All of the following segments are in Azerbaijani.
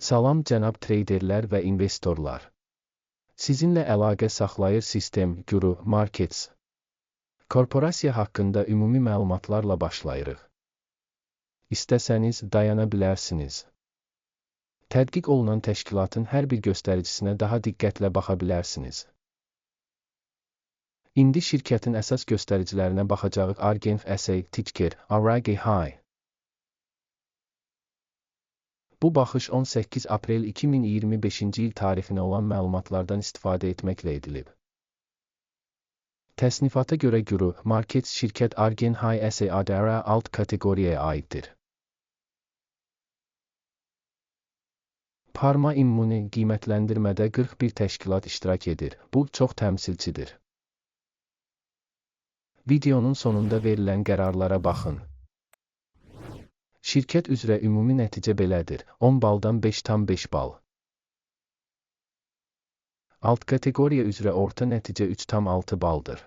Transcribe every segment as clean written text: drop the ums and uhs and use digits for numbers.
Salam cənab treyderlər və investorlar. Sizinlə əlaqə saxlayır Sistem Guru Markets. Korporasiya haqqında ümumi məlumatlarla başlayırıq. İstəsəniz dayana bilərsiniz. Tədqiq olunan təşkilatın hər bir göstəricisine daha diqqətlə baxa bilərsiniz. İndi şirkətin əsas göstəricilərinə baxacağıq. Argenf SA Ticker RGHI. Bu baxış 18 aprel 2025-ci il tarifinə olan məlumatlardan istifadə etməklə edilib. Təsnifata görə Guru Markets şirkət RGHI SA-dara alt kateqoriyaya aiddir. Parma İmmuni qiymətləndirmədə 41 təşkilat iştirak edir. Bu çox təmsilçidir. Videonun sonunda verilən qərarlara baxın. Şirkət üzrə ümumi nəticə belədir: 10 baldan 5,5 bal. Alt kateqoriya üzrə orta nəticə 3,6 baldır.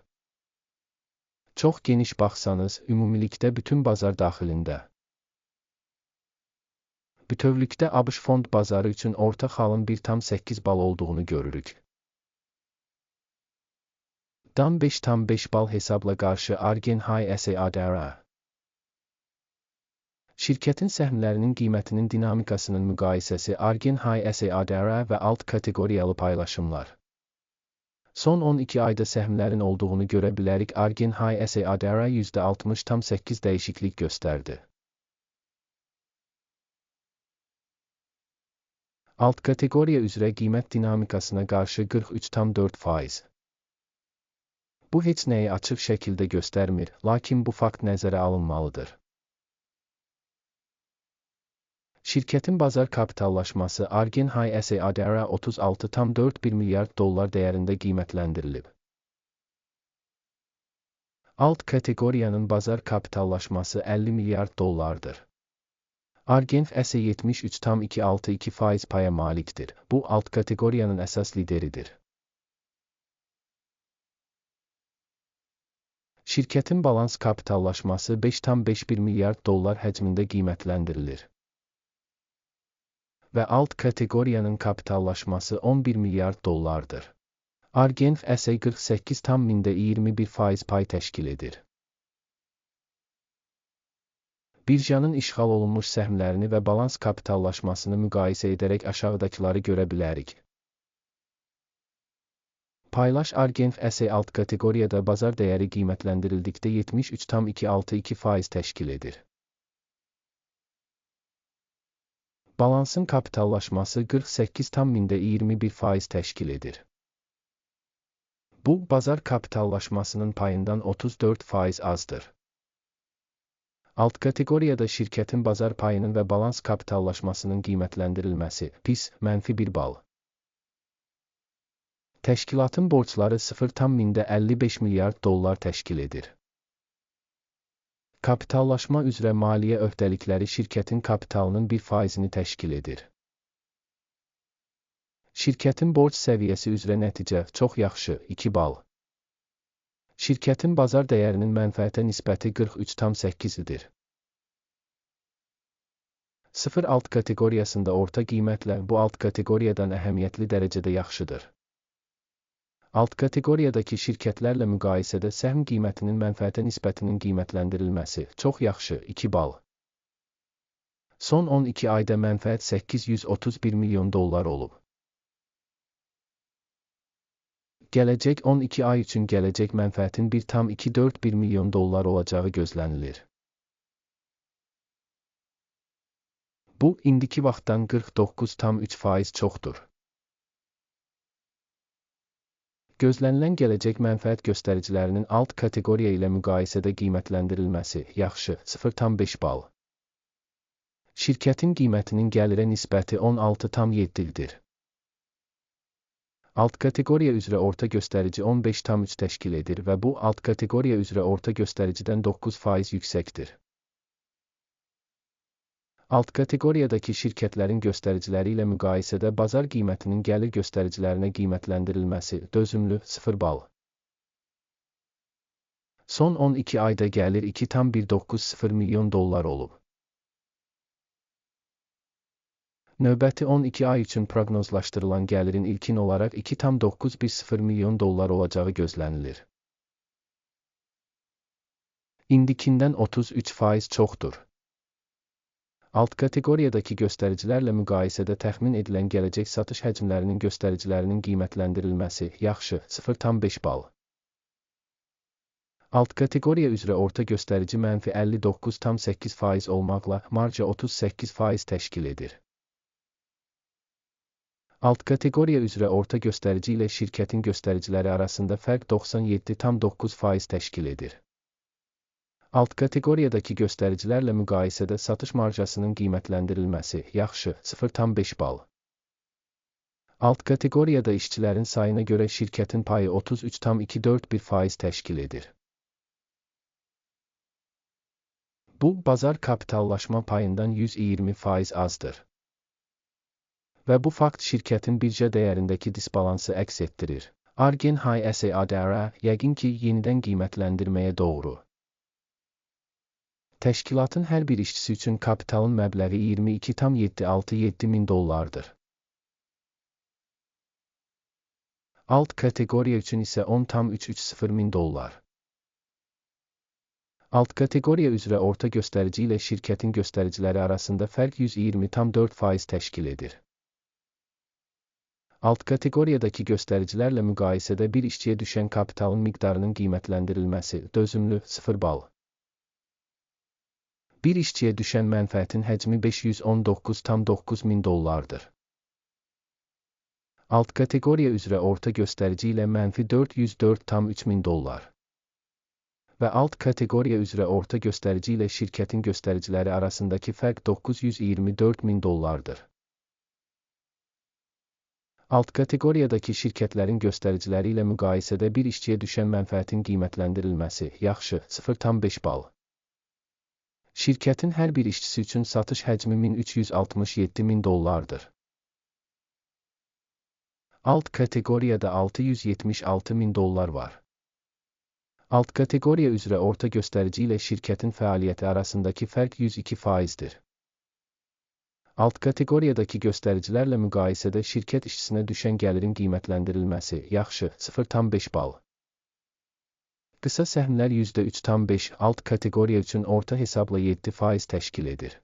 Çox geniş baxsanız, ümumilikdə bütün bazar daxilində. Bütövlükdə ABŞ fond bazarı üçün orta xalın 1,8 bal olduğunu görürük. Dan 5,5 bal hesabla qarşı RGHI SA-dara. Şirkətin səhmlərinin qiymətinin dinamikasının müqayisəsi RGHI SA-dara və alt kateqoriyalı paylaşımlar. Son 12 ayda səhmlərin olduğunu görə bilərik. RGHI SA-dara %60,8 dəyişiklik göstərdi. Alt kateqoriya üzrə qiymət dinamikasına qarşı 43,4%. Bu heç nəyi açıq şəkildə göstərmir, lakin bu fakt nəzərə alınmalıdır. Şirkətin bazar kapitallaşması RGHI SA-dara 36,41 milyard dollar dəyərində qiymətləndirilib. Alt kateqoriyanın bazar kapitallaşması 50 milyard dollardır. Argenf SA 73,262% paya malikdir. Bu alt kateqoriyanın əsas lideridir. Şirkətin balans kapitallaşması 5,51 milyard dollar həcmində qiymətləndirilir. Və alt kateqoriyanın kapitallaşması 11 milyard dollardır. Argenf SA 48,21% pay təşkil edir. Birjanın işğal olunmuş səhmlərini və balans kapitallaşmasını müqayisə edərək aşağıdakıları görə bilərik. Paylaş Argenf SA alt kateqoriyada bazar dəyəri qiymətləndirildikdə 73,262% təşkil edir. Balansın kapitallaşması 48,21% təşkil edir. Bu, bazar kapitallaşmasının payından 34% azdır. Alt kateqoriyada şirkətin bazar payının və balans kapitallaşmasının qiymətləndirilməsi pis, -1 bal. Təşkilatın borcları 0,55 milyard dollar təşkil edir. Kapitallaşma üzrə maliyyə öhdəlikləri şirkətin kapitalının 1%-ni təşkil edir. Şirkətin borc səviyyəsi üzrə nəticə çox yaxşı, 2 bal. Şirkətin bazar dəyərinin mənfəətə nisbəti 43,8-dir. 0 alt kateqoriyasında orta qiymətlə bu alt kateqoriyadan əhəmiyyətli dərəcədə yaxşıdır. Alt kateqoriyadakı şirkətlərlə müqayisədə səhm qiymətinin mənfəətə nisbətinin qiymətləndirilməsi çox yaxşı, 2 bal. Son 12 ayda mənfəət 831 milyon dollar olub. Gələcək 12 ay üçün gələcək mənfəətin 1,241 milyon dollar olacağı gözlənilir. Bu, indiki vaxtdan 49,3% çoxdur. Gözlənilən gələcək mənfəət göstəricilərinin alt kateqoriya ilə müqayisədə qiymətləndirilməsi yaxşı, 0,5 bal. Şirkətin qiymətinin gəlirə nisbəti 16,7-dir. Alt kateqoriya üzrə orta göstərici 15,3 təşkil edir və bu, alt kateqoriya üzrə orta göstəricidən 9% yüksəkdir. Alt kateqoriyadakı şirkətlərin göstəriciləri ilə müqayisədə bazar qiymətinin gəlir göstəricilərinə qiymətləndirilməsi dözümlü, 0 bal. Son 12 ayda gəlir 2,190 milyon dollar olub. Növbəti 12 ay üçün proqnozlaşdırılan gəlirin ilkin olaraq 2,910 milyon dollar olacağı gözlənilir. İndikindən 33% çoxdur. Alt kateqoriyadakı göstəricilərlə müqayisədə təxmin edilən gələcək satış həcmlərinin göstəricilərinin qiymətləndirilməsi yaxşı 0,5 bal. Alt kateqoriya üzrə orta göstərici -59,8% olmaqla marja 38% təşkil edir. Alt kateqoriya üzrə orta göstərici ilə şirkətin göstəriciləri arasında fərq 97,9% təşkil edir. Alt kateqoriyadakı göstəricilərlə müqayisədə satış marjasının qiymətləndirilməsi yaxşı 0,5 bal. Alt kateqoriyada işçilərin sayına görə şirkətin payı 33,241% təşkil edir. Bu, bazar kapitallaşma payından 120% azdır. Və bu fakt şirkətin birja dəyərindəki disbalansı əks etdirir. Argen High SA yəqin ki, yenidən qiymətləndirməyə doğru. Təşkilatın hər bir işçisi üçün kapitalın məbləği 22,767 min dollardır. Alt kateqoriya üçün isə 10,330 min dollar. Alt kateqoriya üzrə orta göstərici ilə şirkətin göstəriciləri arasında fərq 120,4% təşkil edir. Alt kateqoriyadakı göstəricilərlə müqayisədə bir işçiyə düşən kapitalın miqdarının qiymətləndirilməsi dözümlü 0 bal. Bir işçiyə düşən mənfəətin həcmi 519,9 min dollardır. Alt kateqoriya üzrə orta göstərici ilə -404,3 min dollar. Və alt kateqoriya üzrə orta göstərici ilə şirkətin göstəriciləri arasındakı fərq 924 min dollardır. Alt kateqoriyadakı şirkətlərin göstəriciləri ilə müqayisədə bir işçiyə düşən mənfəətin qiymətləndirilməsi yaxşı 0,5 bal. Şirkətin hər bir işçisi üçün satış həcmi 1367 min dollardır. Alt kateqoriyada 676 min dollar var. Alt kateqoriya üzrə orta göstərici ilə şirkətin fəaliyyəti arasındakı fərq 102%dir. Alt kateqoriyadakı göstəricilərlə müqayisədə şirkət işçisinə düşən gəlirin qiymətləndirilməsi yaxşı 0,5 bal. Qısa səhmlər %3,5 alt kateqoriya üçün orta hesabla 7% təşkil edir.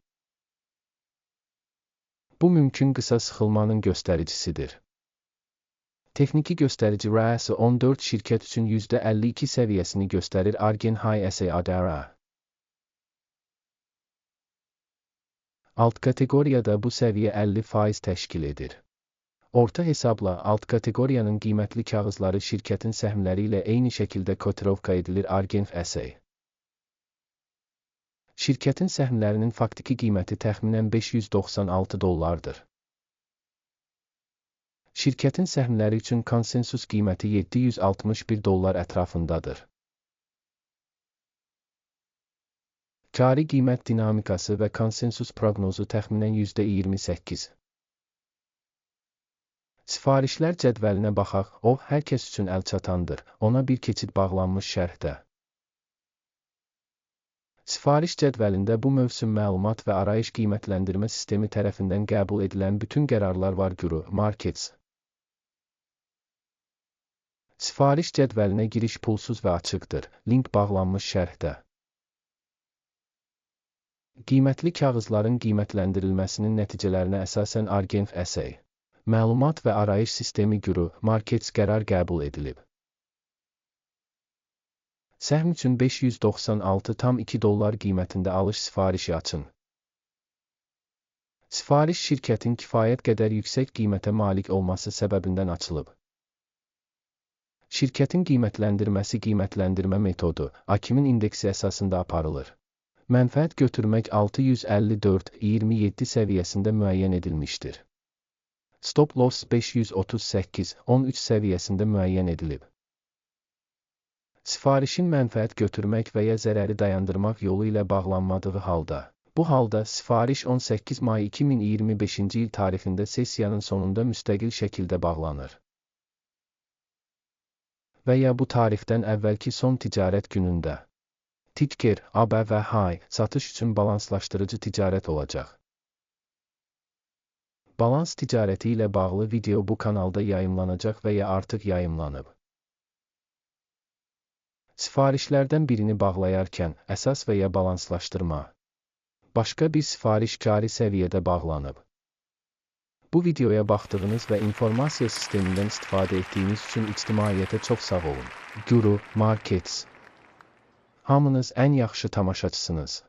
Bu mümkün qısa sıxılmanın göstəricisidir. Texniki göstərici RAS 14 şirkət üçün %52 səviyyəsini göstərir Argen High SA. Alt kateqoriyada bu səviyyə 50% təşkil edir. Orta hesabla alt kateqoriyanın qiymətli kağızları şirkətin səhmləri ilə eyni şəkildə kotirovka edilir Argen SA. Şirkətin səhmlərinin faktiki qiyməti təxminən 596 dollardır. Şirkətin səhmləri üçün konsensus qiyməti 761 dollar ətrafındadır. Cari qiymət dinamikası və konsensus proqnozu təxminən %28. Sifarişlər cədvəlinə baxaq, o, hər kəs üçün əlçatandır, ona bir keçid bağlanmış şərhdə. Sifariş cədvəlində bu mövsüm məlumat və arayış qiymətləndirmə sistemi tərəfindən qəbul edilən bütün qərarlar var. Markets. Sifariş cədvəlinə giriş pulsuz və açıqdır, link bağlanmış şərhdə. Qiymətli kağızların qiymətləndirilməsinin nəticələrinə əsasən Argen SA. Məlumat və arayış sistemi Markets qərar qəbul edilib. Səhm üçün 596,2 dollar qiymətində alış sifarişi açın. Sifariş şirkətin kifayət qədər yüksək qiymətə malik olması səbəbindən açılıb. Şirkətin qiymətləndirməsi qiymətləndirmə metodu, AKİMin indeksi əsasında aparılır. Mənfəət götürmək 654,27 səviyyəsində müəyyən edilmişdir. Stop loss 538,13 səviyyəsində müəyyən edilib. Sifarişin mənfəət götürmək və ya zərəri dayandırmaq yolu ilə bağlanmadığı halda, bu halda sifariş 18 may 2025-ci il tarixində sessiyanın sonunda müstəqil şəkildə bağlanır. Və ya bu tarixdən əvvəlki son ticarət günündə. Ticker, AB və High, satış üçün balanslaşdırıcı ticarət olacaq. Balans ticarəti ilə bağlı video bu kanalda yayımlanacaq və ya artıq yayımlanıb. Sifarişlərdən birini bağlayarkən əsas və ya balanslaşdırma. Başqa bir sifariş cari səviyyədə bağlanıb. Bu videoya baxdığınız və informasiya sistemindən istifadə etdiyiniz üçün ictimaiyyətə çox sağ olun. Guru Markets. Hamınız ən yaxşı tamaşaçısınız.